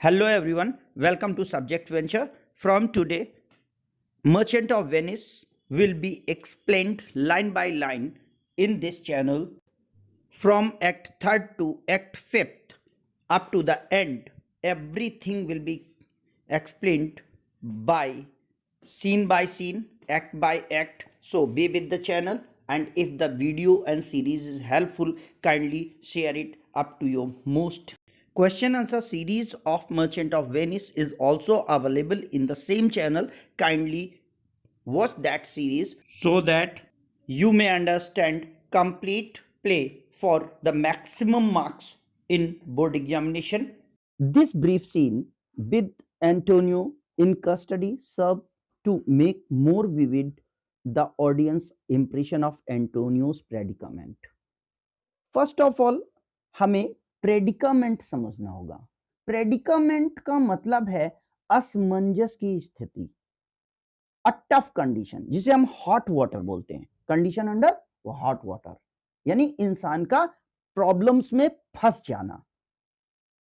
Hello everyone, welcome to Subject Venture. From today, Merchant of Venice will be explained line by line in this channel from Act 3rd to Act 5th up to the end. Everything will be explained by scene, act by act. So be with the channel, and if the video and series is helpful, kindly share it up to your most. Question answer series of Merchant of Venice is also available in the same channel. Kindly watch that series so that you may understand complete play for the maximum marks in board examination. This brief scene with Antonio in custody served to make more vivid the audience impression of Antonio's predicament. First of all हमें predicament समझना होगा। Predicament का मतलब है असमंजस की स्थिति, a tough condition, जिसे हम हॉट वाटर बोलते हैं। कंडीशन अंडर वो हॉट वाटर, यानी इंसान का प्रॉब्लम्स में फंस जाना।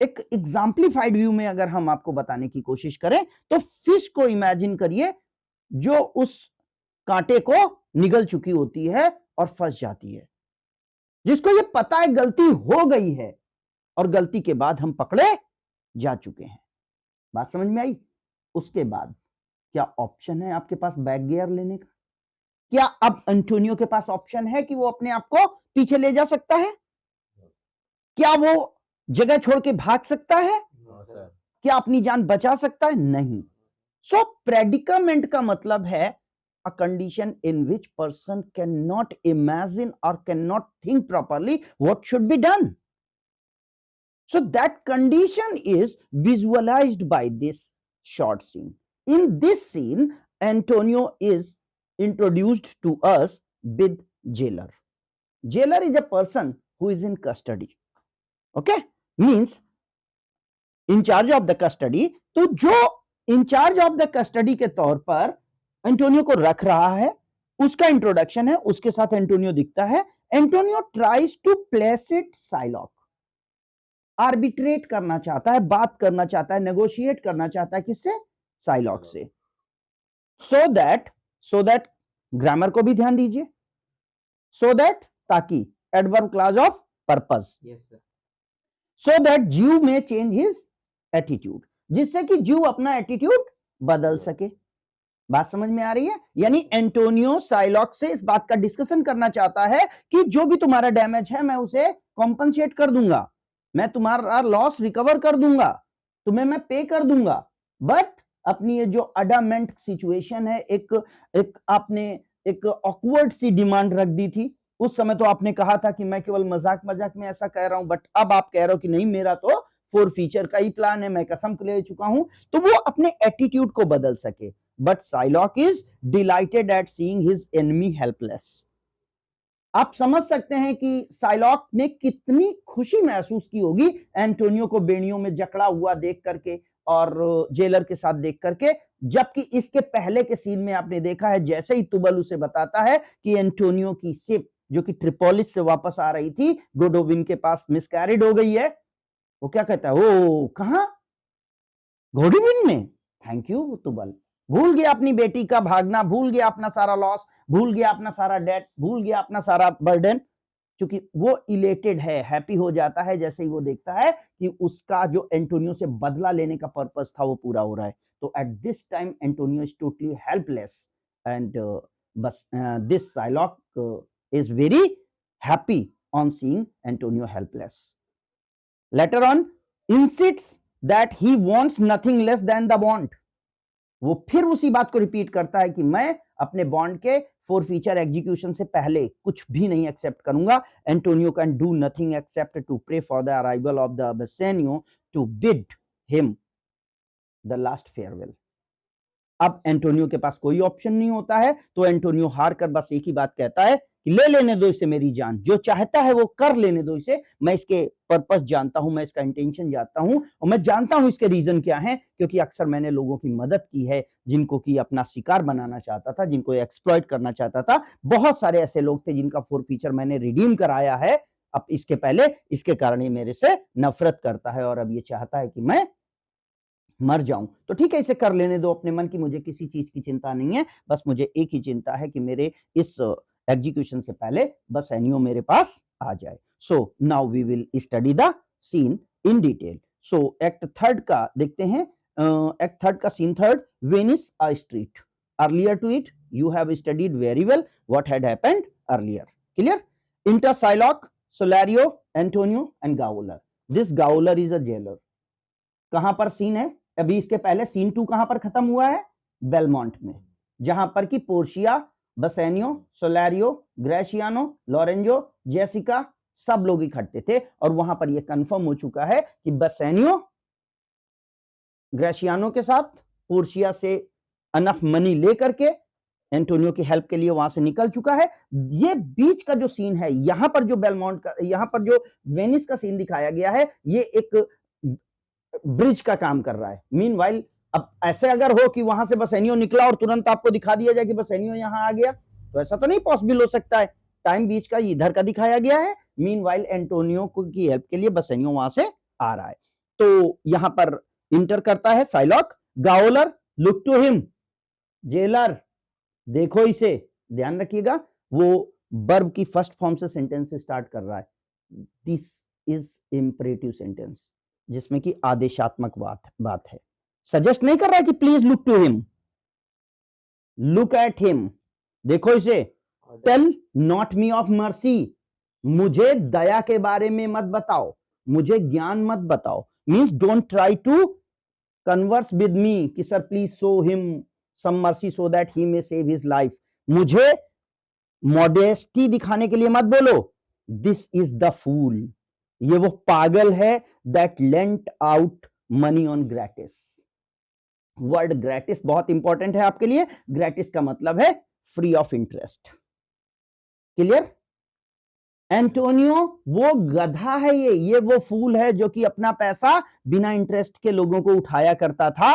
एक एग्जाम्पलीफाइड व्यू में अगर हम आपको बताने की कोशिश करें तो फिश को इमेजिन करिए जो उस कांटे को निगल चुकी होती है और फंस जाती है, जिसको ये पता है गलती हो गई है और गलती के बाद हम पकड़े जा चुके हैं। बात समझ में आई? उसके बाद क्या ऑप्शन है आपके पास बैक गियर लेने का? क्या अब एंटोनियो के पास ऑप्शन है कि वो अपने आप को पीछे ले जा सकता है? क्या वो जगह छोड़ के भाग सकता है? क्या अपनी जान बचा सकता है? नहीं। सो प्रेडिकामेंट का मतलब है a condition in which person cannot imagine or cannot think properly what should be done. So that condition is visualized by this short scene. In this scene, Antonio is introduced to us with jailer. Jailer is a person who is in custody. Okay? Means in charge of the custody. तो जो in charge of the custody के तौर पर Antonio को रख रहा है, उसका इंट्रोडक्शन है, उसके साथ एंटोनियो दिखता है। Antonio tries to place it Shylock, arbitrate करना चाहता है, बात करना चाहता है, नेगोशिएट करना चाहता है, किससे? साइलॉक से। सो दैट ग्रामर को भी ध्यान दीजिए, सो दैट ताकि adverb clause of purpose, so that ज्यू में चेंज हिज एटीट्यूड, जिससे कि ज्यू अपना एटीट्यूड बदल सके। बात समझ में आ रही है? यानी एंटोनियो साइलॉक से इस बात का डिस्कशन करना चाहता है कि जो भी तुम्हारा डैमेज है मैं उसे कॉम्पनसेट कर दूंगा, मैं तुम्हारा लॉस रिकवर कर दूंगा, तुम्हें मैं पे कर दूंगा। बट अपनी ये जो अडामेंट सिचुएशन है, एक आपने एक ऑकवर्ड सी डिमांड रख दी थी। उस समय तो आपने कहा था कि मैं केवल मजाक मजाक में ऐसा कह रहा हूं, बट अब आप कह रहे हो कि नहीं, मेरा तो फोर फीचर का ही प्लान है, मैं कसम ले चुका हूं। तो वो अपने एटीट्यूड को बदल सके। But Psylocke is delighted at seeing his enemy helpless. आप समझ सकते हैं कि साइलॉक ने कितनी खुशी महसूस की होगी एंटोनियो को बेड़ियों में जकड़ा हुआ देख करके और जेलर के साथ देख करके। जबकि इसके पहले के सीन में आपने देखा है, जैसे ही तुबल उसे बताता है कि एंटोनियो की शिप जो कि ट्रिपोलिस से वापस आ रही थी, गोडोविन के पास मिसकैरिड हो गई है, वो क्या कहता है? ओ कहां? गोडोविन में। Thank you Tubal. भूल गया अपनी बेटी का भागना, भूल गया अपना सारा लॉस, भूल गया अपना सारा डेट, भूल गया अपना सारा बर्डन, क्योंकि वो इलेटेड है, हैप्पी हो जाता है जैसे ही वो देखता है कि उसका जो एंटोनियो से बदला लेने का पर्पस था वो पूरा हो रहा है। तो at this time Antonio is totally helpless and बस this Shylock is very happy on seeing Antonio helpless. Later on insists that he wants nothing less than the bond. वो फिर उसी बात को रिपीट करता है कि मैं अपने बॉन्ड के फोर फीचर एग्जीक्यूशन से पहले कुछ भी नहीं एक्सेप्ट करूंगा। Antonio can do nothing except to pray for the arrival of the Bassanio to bid him the last farewell. अब एंटोनियो के पास कोई ऑप्शन नहीं होता है, तो एंटोनियो हार कर बस एक ही बात कहता है कि ले लेने दो इसे मेरी जान, जो चाहता है वो कर लेने दो इसे, मैं इसके पर्पस जानता हूं, मैं इसका इंटेंशन जानता हूं और मैं जानता हूं इसके रीजन क्या है, क्योंकि अक्सर मैंने लोगों की मदद की है जिनको कि अपना शिकार बनाना चाहता था, जिनको एक्सप्लॉइट करना चाहता था। बहुत सारे ऐसे लोग थे जिनका फोर फीचर मैंने रिडीम कराया है अब इसके पहले, इसके कारण ये मेरे से नफरत करता है और अब ये चाहता है कि मैं मर जाऊं तो ठीक है, इसे कर लेने दो अपने मन की, मुझे किसी चीज की चिंता नहीं है, बस मुझे एक ही चिंता है कि मेरे इस एग्जीक्यूशन से पहले बस एनियो मेरे पास आ जाए। So now we will study the scene in detail. So act third का देखते हैं, एक्ट थर्ड का scene third, Venice a street. Earlier to it you have studied very well what had happened earlier. Clear? Enter Shylock, Solario, Antonio and Gaoler. This Gaoler is a jailer. कहां पर scene है अभी? इसके पहले scene 2 कहां पर खत्म हुआ है? बेलमोंट में, जहां पर कि पोर्शिया, बसेनियो, सोलारियो, ग्रेशियानो, लोरेंजो, जेसिका सब लोग इकट्ठे थे और वहां पर यह कंफर्म हो चुका है कि बसेनियो ग्रेशियानो के साथ पोर्शिया से अनफ मनी लेकर के एंटोनियो की हेल्प के लिए वहां से निकल चुका है। ये बीच का जो सीन है, यहां पर जो बेलमोंट का, यहां पर जो वेनिस का सीन दिखाया गया है, ये एक ब्रिज का काम कर रहा है। मीनवाइल अब ऐसे अगर हो कि वहां से बसेनियो निकला और तुरंत आपको दिखा दिया जाए कि बसेनियो यहां आ गया, तो ऐसा तो नहीं पॉसिबल हो सकता है। टाइम बीच का इधर का दिखाया गया है, मीनवाइल एंटोनियो की हेल्प के लिए बसेनियो वहां से आ रहा है। तो यहां पर इंटर करता है Shylock. Gaoler, look to him, jailer देखो इसे। ध्यान रखिएगा, वो वर्ब की फर्स्ट फॉर्म से सेंटेंस स्टार्ट कर रहा है। दिस इज इंपरेटिव सेंटेंस, जिसमें कि आदेशात्मक बात है। सजेस्ट नहीं कर रहा है कि please look to him, look at him, देखो इसे। Tell not me of mercy, मुझे दया के बारे में मत बताओ, मुझे ज्ञान मत बताओ। Means don't try to converse with me कि sir please show him some mercy so that he may save his life. मुझे मॉडेस्टी दिखाने के लिए मत बोलो। दिस इज द फूल, ये वो पागल है that lent out money on gratis. Word gratis बहुत इंपॉर्टेंट है आपके लिए। ग्रेटिस का मतलब है free of interest. Clear? Antonio वो गधा है, ये वो फूल है जो कि अपना पैसा बिना इंटरेस्ट के लोगों को उठाया करता था।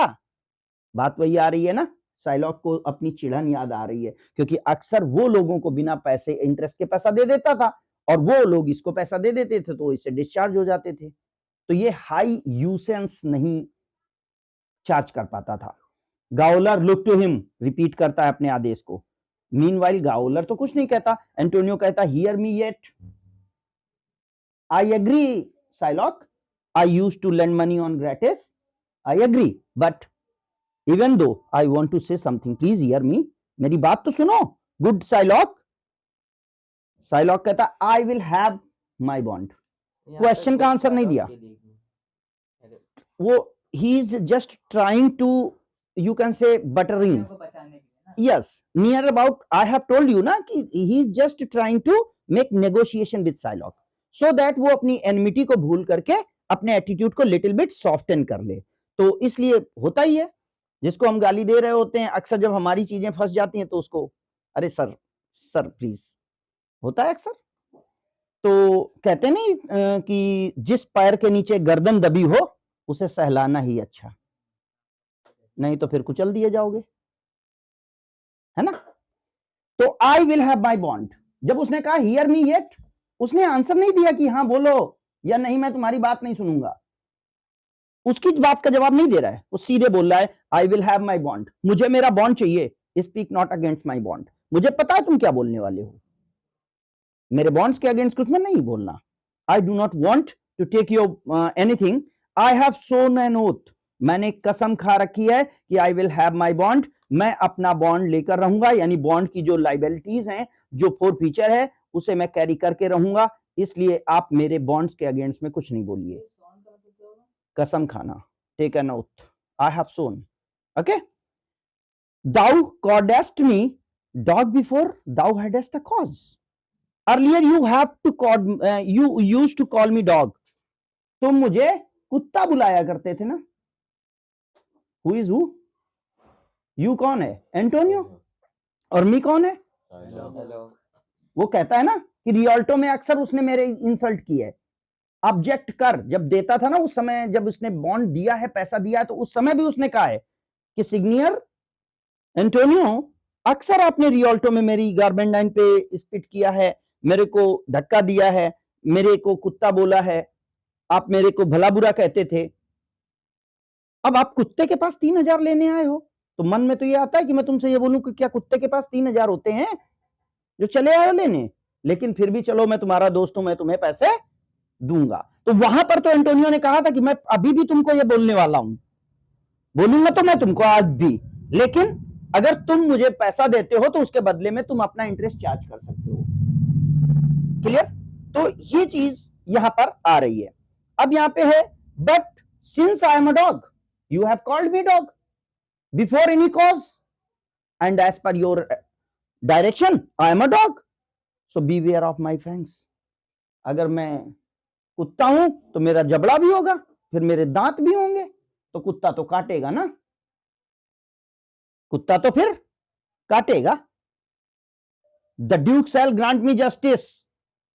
बात वही आ रही है ना, साइलॉक को अपनी चिढ़न याद आ रही है, क्योंकि अक्सर वो लोगों को बिना पैसे इंटरेस्ट के पैसा दे देता था और वो लोग इसको पैसा दे देते थे तो इससे डिस्चार्ज हो जाते थे। तो ये हाई यूसेंस नहीं चार्ज कर पाता था। गाओलर लुक टू हिम, रिपीट करता है अपने आदेश को। मीनवाइल गाओलर तो कुछ नहीं कहता, एंटोनियो कहता hear me yet, I agree Shylock, I used to lend money on gratis, I agree, but even though I want to say something, please hear me, मेरी बात तो सुनो गुड साइलॉक। साइलॉक कहता I will have my bond. Question का answer नहीं दिया वो, he is just trying to, you can say buttering, yes, near about, I have told you ना कि he is just trying to make negotiation with Shylock so that वो अपनी एनिमिटी को भूल करके अपने एटीट्यूड को लिटिल बिट सॉफ्टन कर ले। तो इसलिए होता ही है, जिसको हम गाली दे रहे होते हैं अक्सर जब हमारी चीजें फंस जाती हैं तो उसको अरे सर सर प्लीज, होता है अक्सर। तो कहते नहीं कि जिस पैर के नीचे गर्दन दबी हो उसे सहलाना ही अच्छा, नहीं तो फिर कुचल दिए जाओगे, है ना। तो आई विल हैव माई बॉन्ड, जब उसने कहा हियर मी येट, उसने आंसर नहीं दिया कि हाँ बोलो या नहीं मैं तुम्हारी बात नहीं सुनूंगा, उसकी बात का जवाब नहीं दे रहा है, वो सीधे बोल रहा है I will have my bond, मुझे मेरा बॉन्ड चाहिए, speak not against my bond, मुझे पता है तुम क्या बोलने वाले हो, मेरे बॉन्ड्स के अगेंस्ट कुछ में नहीं बोलना। I do not want to take your anything, I have sworn an oath, मैंने कसम खा रखी है कि I will have my bond, मैं अपना बॉन्ड लेकर रहूंगा, यानी बॉन्ड की जो लाइबिलिटीज हैं, जो फोर फीचर है उसे मैं कैरी करके रहूंगा, इसलिए आप मेरे बॉन्ड्स के अगेंस्ट में कुछ नहीं बोलिए। कसम खाना, take an oath, I have sworn, okay. Thou callest me dog before thou hadst a cause. Earlier you used to call me dog. तुम मुझे कुत्ता बुलाया करते थे ना। Who is who? You कौन है? एंटोनियो। और मी कौन है? वो कहता है ना कि रियोल्टो में अक्सर उसने मेरे इंसल्ट की है। ऑब्जेक्ट कर, जब देता था ना उस समय, जब उसने बॉन्ड दिया है, पैसा दिया है, तो उस समय भी उसने कहा है कि सिग्नियर एंटोनियो, अक्सर आपने रियोल्टो में मेरी गारमेंट लाइन पे स्पिट किया है, मेरे को धक्का दिया है, मेरे को कुत्ता बोला है, आप मेरे को भला बुरा कहते थे, अब आप कुत्ते के पास 3,000 लेने आए हो, तो मन में तो ये आता है कि मैं तुमसे ये बोलूं कि क्या कुत्ते के पास 3,000 होते हैं जो चले आए हो लेने, लेकिन फिर भी चलो मैं तुम्हारा दोस्त हूं, मैं तुम्हें पैसे दूंगा। तो वहां पर तो एंटोनियो ने कहा था कि मैं अभी भी तुमको ये बोलने वाला हूं, बोलूंगा तो मैं तुमको आज भी, लेकिन अगर तुम मुझे पैसा देते हो तो उसके बदले में तुम अपना इंटरेस्ट चार्ज कर सकते हो। क्लियर? तो ये चीज यहां पर आ रही है। अब यहां पे है, but since I am a dog you have called me dog before any cause and as per your direction I am a dog, so beware of my fangs. अगर मैं कुत्ता हूं तो मेरा जबड़ा भी होगा, फिर मेरे दांत भी होंगे, तो कुत्ता तो काटेगा ना, कुत्ता तो फिर काटेगा। The duke shall grant me justice,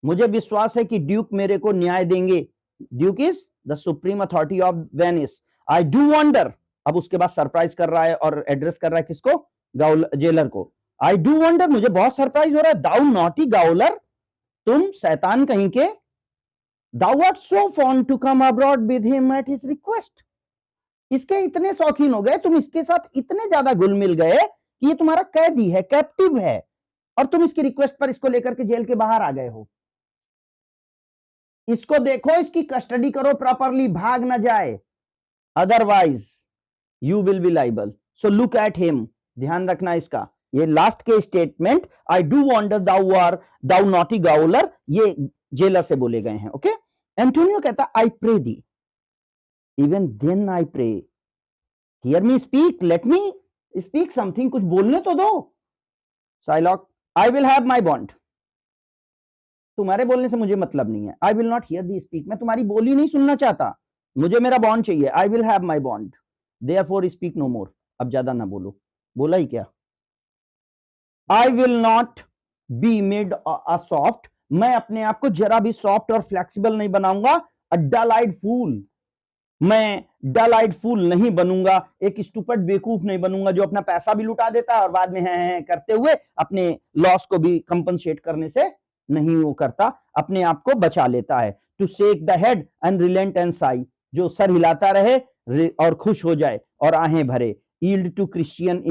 मुझे विश्वास है कि ड्यूक मेरे को न्याय देंगे। Duke is the supreme authority of Venice. I do wonder, अब उसके बाद सरप्राइज कर रहा है और एड्रेस कर रहा है किसको? जेलर को। आई डू वंडर, मुझे बहुत सरप्राइज हो रहा है, दाउ नॉटी गाउलर, तुम शैतान कहीं के, thou art so fond to come abroad with him at his request, इसके इतने शौकीन हो गए, तुम इसके साथ इतने ज्यादा घुल मिल गए कि ये तुम्हारा कैदी है, कैप्टिव है, और तुम इसकी रिक्वेस्ट पर इसको लेकर के जेल के बाहर आ गए हो। इसको देखो, इसकी कस्टडी करो प्रॉपरली, भाग ना जाए, otherwise you will be liable. So look at him, ध्यान रखना इसका, ये लास्ट के statement, I do wonder thou naughty gaoler, ये जेलर से बोले गए हैं। ओके, एंटोनियो कहता I pray thee, even then I pray, hear me speak, let me speak something, कुछ बोलने तो दो। Shylock, I will have my bond, तुम्हारे बोलने से मुझे मतलब नहीं है। I will not here the speak, मैं तुम्हारी बोली नहीं सुनना चाहता, मुझे मेरा बॉन्ड चाहिए। I will have my bond, therefore speak no more, अब ज्यादा ना बोलो। बोला ही क्या? I will not be made a soft, मैं अपने आप को जरा भी सॉफ्ट और फ्लेक्सिबल नहीं बनाऊंगा। अ डल आइड फूल, मैं डल आइड फूल नहीं बनूंगा, एक स्टूपिड बेवकूफ नहीं बनूंगा जो अपना पैसा भी लुटा देता है और बाद में है करते हुए अपने लॉस को भी कंपनसेट करने से नहीं वो करता, अपने आप को बचा लेता है। To shake the head and relent and sigh, जो सर हिलाता रहे और खुश हो जाए और आहें भरे। यील्ड टू क्रिश्चियन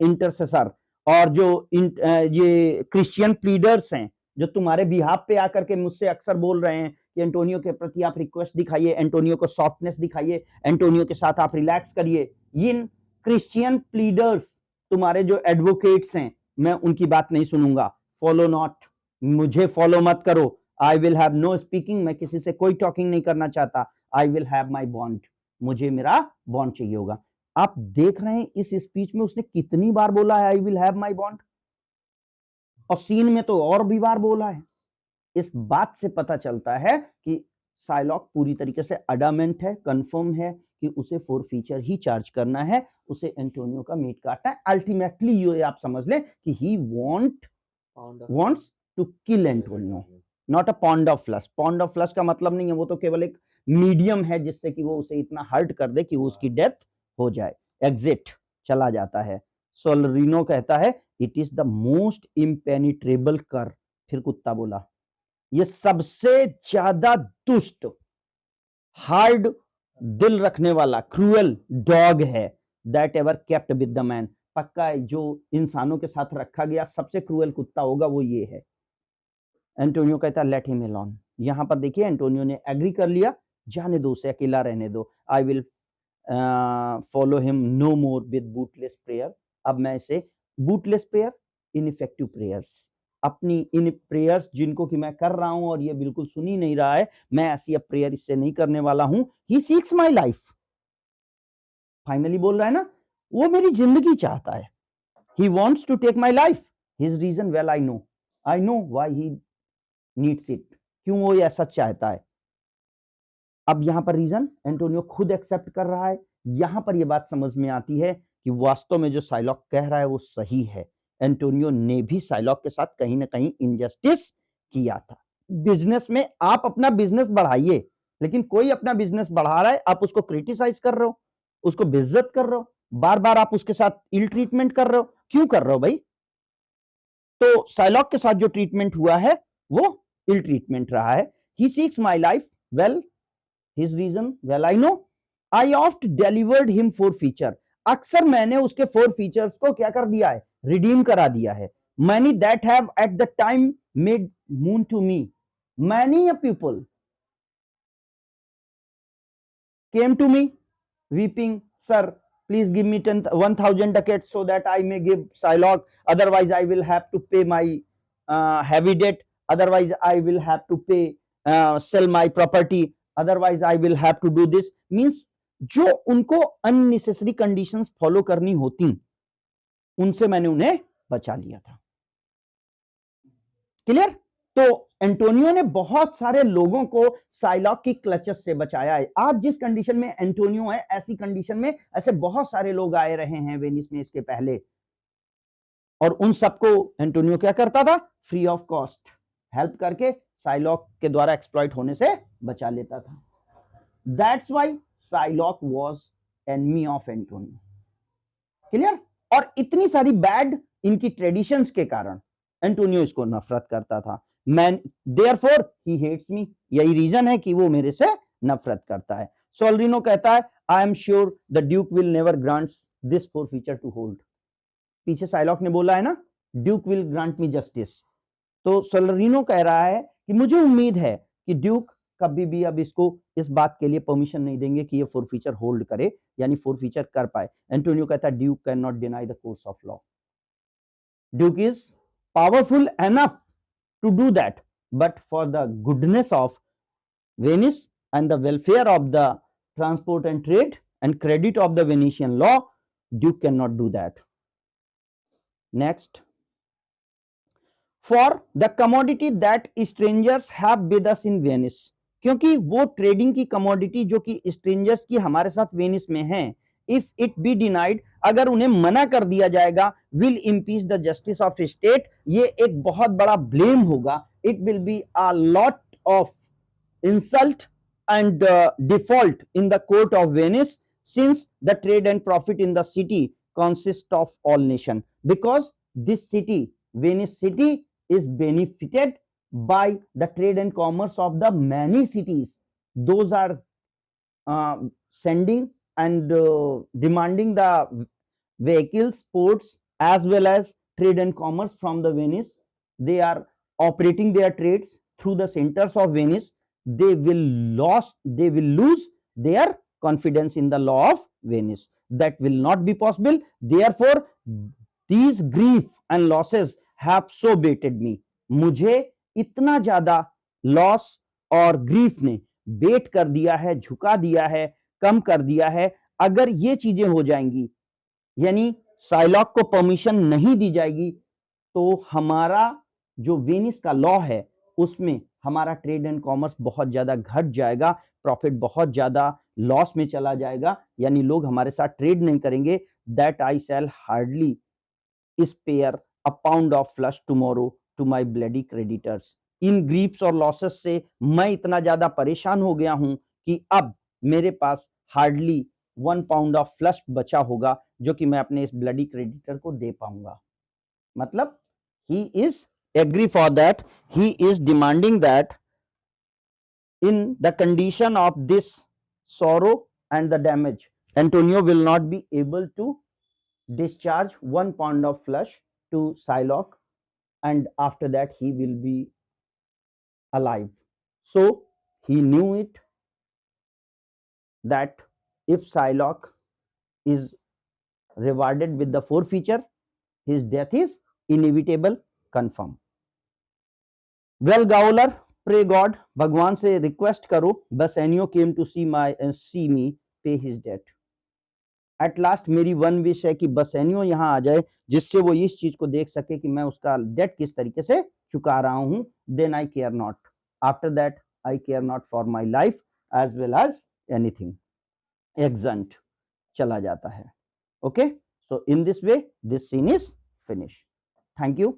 इंटरसेसर, और जो ये क्रिश्चियन प्लीडर्स हैं जो तुम्हारे बिहाफ पे आकर के मुझसे अक्सर बोल रहे हैं कि एंटोनियो के प्रति आप रिक्वेस्ट दिखाइए, एंटोनियो को सॉफ्टनेस दिखाइए, एंटोनियो के साथ आप रिलैक्स करिए। इन क्रिश्चियन प्लीडर्स, तुम्हारे जो एडवोकेट्स हैं, मैं उनकी बात नहीं सुनूंगा। फॉलो नॉट, मुझे फॉलो मत करो। I will have no speaking, मैं किसी से कोई टॉकिंग नहीं करना चाहता। I will have my bond, मुझे मेरा बॉन्ड चाहिए होगा। आप देख रहे हैं इस स्पीच में उसने कितनी बार बोला है I will have my bond, और सीन में तो और भी बार बोला है। इस बात से पता चलता है कि साइलॉक पूरी तरीके से अडामेंट है, कंफर्म है कि उसे फोरफीचर ही चार्ज करना है, उसे एंटोनियो का मीट काटना है। अल्टीमेटली ये आप समझ लें कि he wants to kill Antonio, not a pound of flesh. Pound of flesh का मतलब नहीं है, वो तो केवल एक मीडियम है जिससे कि वो उसे इतना हर्ट कर दे कि वो उसकी डेथ हो जाए, एग्जिट चला जाता है। सोलरिनो कहता है it is the most impenetrable कर, फिर कुत्ता बोला ये सबसे ज्यादा दुष्ट, हार्ड दिल रखने वाला, क्रूअल डॉग है that ever kept with the man. पक्का जो इंसानों के साथ रखा गया सबसे क्रूअल कुत्ता होगा वो ये है। एंटोनियो कहता है लेट हिम अलोन, यहां पर देखिए एंटोनियो ने एग्री कर लिया, जाने दो उसे, अकेला रहने दो। I will follow him no more with bootless prayer, अब मैं इसे बूटलेस प्रेयर, इनइफेक्टिव प्रेयर्स, अपनी इन प्रेयर्स जिनको कि मैं कर रहा हूं और ये बिल्कुल सुन ही नहीं रहा है, मैं ऐसी अब प्रेयर इससे नहीं करने वाला हूं। He seeks my life, finally बोल रहा है ना, वो मेरी जिंदगी चाहता है। He wants to take my life, his reason well I know why he needs it, क्यों वो ऐसा चाहता है। अब यहां पर रीजन एंटोनियो खुद एक्सेप्ट कर रहा है। यहां पर यह बात समझ में आती है कि वास्तव में जो साइलॉक कह रहा है वो सही है। एंटोनियो ने भी साइलॉक के साथ कहीं ना कहीं इनजस्टिस किया था। बिजनेस में आप अपना बिजनेस बढ़ाइए, लेकिन कोई अपना बिजनेस बढ़ा रहा है, आप उसको क्रिटिसाइज कर रहे हो, उसको बेइज्जत कर रहे हो, बार बार आप उसके साथ इल ट्रीटमेंट कर रहे हो, क्यों कर रहे हो भाई? तो साइलॉक के साथ जो ट्रीटमेंट हुआ है वो इल ट्रीटमेंट रहा है। He seeks my life, well his reason well I know, I oft delivered him 4 feature, अक्सर मैंने उसके 4 फीचर्स को क्या कर दिया है, रिडीम करा दिया है. Many that have at the time made moon to me, many a people came to me weeping, sir, please give me 1000 ducats so that I may give Psylocke, otherwise I will have to pay my heavy debt, otherwise I will have to pay sell my property, otherwise I will have to do this. Means जो उनको unnecessary conditions follow करनी होती उनसे मैंने उन्हें बचा लिया था. क्लियर? तो एंटोनियो ने बहुत सारे लोगों को साइलॉक की क्लचेस से बचाया है. आज जिस कंडीशन में एंटोनियो है, ऐसी कंडीशन में ऐसे बहुत सारे लोग आए रहे हैं वेनिस में इसके पहले, और उन सबको एंटोनियो क्या करता था, फ्री ऑफ कॉस्ट हेल्प करके साइलॉक के द्वारा एक्सप्लॉइट होने से बचा लेता था. That's why Psylocke was enemy of Antonio. Clear? और इतनी सारी बैड इनकी ट्रेडिशंस के कारण एंटोनियो इसको नफरत करता था. Man therefore he hates me, यही रीजन है कि वो मेरे से नफरत करता है. सोल्रिनो कहता है I am sure the duke will never grants this 4 feature to hold. पीछे साइलॉक ने बोला है ना, duke will grant me justice. तो सोल्रिनो कह रहा है कि मुझे उम्मीद है कि ड्यूक कभी भी अब इसको इस बात के लिए परमिशन नहीं देंगे कि ये 4 फीचर होल्ड करे, यानी 4 फीचर कर पाए. एंटोनियो कहता है Duke can not deny the course of law. Duke is powerful enough to do that, but for the goodness of Venice and the welfare of the transport and trade and credit of the Venetian law, Duke cannot do that. Next, for the commodity that strangers have with us in Venice, क्योंकि वो trading की commodity जो कि strangers की हमारे साथ Venice में है, इफ इट बी डिनाइड, अगर उन्हें मना कर दिया जाएगा, will impeach the justice of state, ये एक बहुत बड़ा ब्लेम होगा. It will be a lot of insult and default in the court of Venice, since the trade and profit in the city consist of all nation, because this city, Venice city, is benefited by the trade and commerce of the many cities. Those are sending and demanding the vehicles, ports, as well as trade and commerce from the Venice. They are operating their trades through the centers of Venice. They will lose their confidence in the law of Venice. That will not be possible. Therefore, these grief and losses have so baited me. मुझे इतना ज्यादा loss और grief ने बेट कर दिया है, झुका दिया है, कम कर दिया है. अगर ये चीजें हो जाएंगी, यानी साइलॉक को परमिशन नहीं दी जाएगी, तो हमारा जो वेनिस का लॉ है उसमें हमारा ट्रेड एंड कॉमर्स बहुत ज्यादा घट जाएगा, प्रॉफिट बहुत ज्यादा लॉस में चला जाएगा, यानी लोग हमारे साथ ट्रेड नहीं करेंगे. That I shall hardly spare a pound of flesh tomorrow to my bloody creditors. इन ग्रीप्स और लॉसेस से मैं इतना ज्यादा परेशान हो गया हूं कि अब मेरे पास हार्डली 1 पाउंड ऑफ फ्लश बचा होगा जो कि मैं अपने इस ब्लडी क्रेडिटर को दे पाऊंगा. मतलब he is agree for that, he is demanding that in the condition of this sorrow and the damage, Antonio will not be able to discharge 1 pound of flesh to Psylocke, and after that he will be alive. So he knew it that if Psylocke is rewarded with the 4 feature, his death is inevitable, confirm. Well, Gowler, pray God, भगवान से request करो, Bassanio came to see me pay his debt. At last मेरी one wish है कि बसेनियो यहाँ आ जाए, जिससे वो इस चीज को देख सके कि मैं उसका डेट किस तरीके से चुका रहा हूं. Then I care not, after that I care not for my life as well as anything. Exeunt चला जाता है. Okay, so in this way this scene is finish. Thank you.